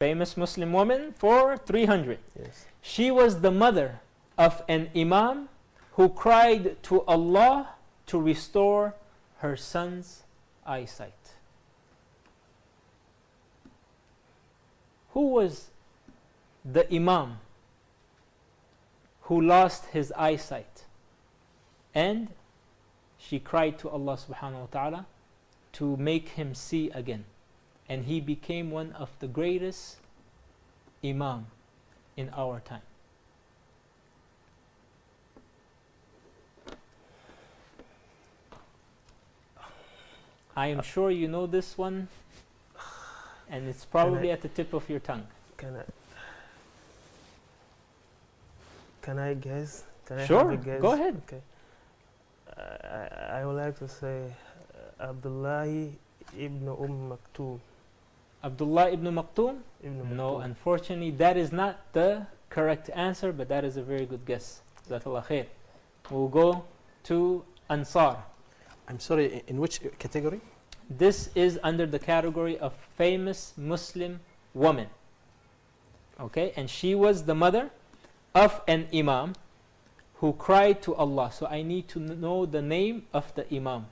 famous Muslim woman for 300. Yes. She was the mother of an Imam who cried to Allah to restore her son's eyesight. Who was the Imam who lost his eyesight? And she cried to Allah subhanahu wa ta'ala to make him see again. And he became one of the greatest Imam in our time. I am sure you know this one, and it's probably at the tip of your tongue. Can I guess? Can I Sure, have a guess? go ahead. Okay. I would like to say Abdullah ibn Maktoum. Abdullah ibn Maktoum? Ibn No, Maktoum. unfortunately, that is not the correct answer, but that is a very good guess. Jazakallah khair. We'll go to Ansar. I'm sorry, in which category? This is under the category of famous Muslim woman. Okay, and she was the mother of an Imam who cried to Allah. So I need to know the name of the Imam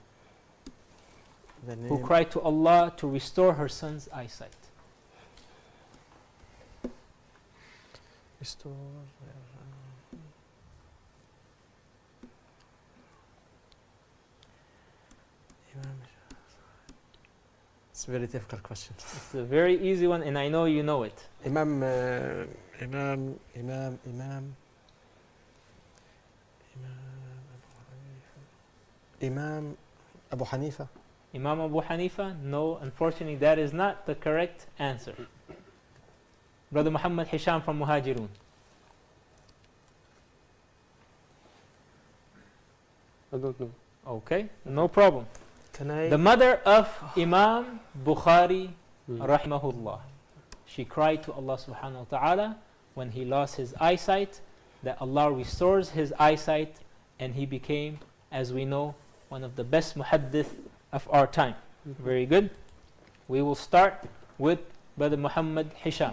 The name. who cried to Allah to restore her son's eyesight. Restore. It's a very difficult question. It's a very easy one, and I know you know it. Imam Abu Hanifa. Imam Abu Hanifa? No, unfortunately, that is not the correct answer. Brother Muhammad Hisham from Muhajirun. I don't know. Okay, no problem. Can I? The mother of Imam Bukhari, rahimahullah, she cried to Allah subhanahu wa ta'ala when he lost his eyesight, that Allah restores his eyesight, and he became, as we know, one of the best muhaddith of our time. Very good. We will start with Brother Muhammad Hisham.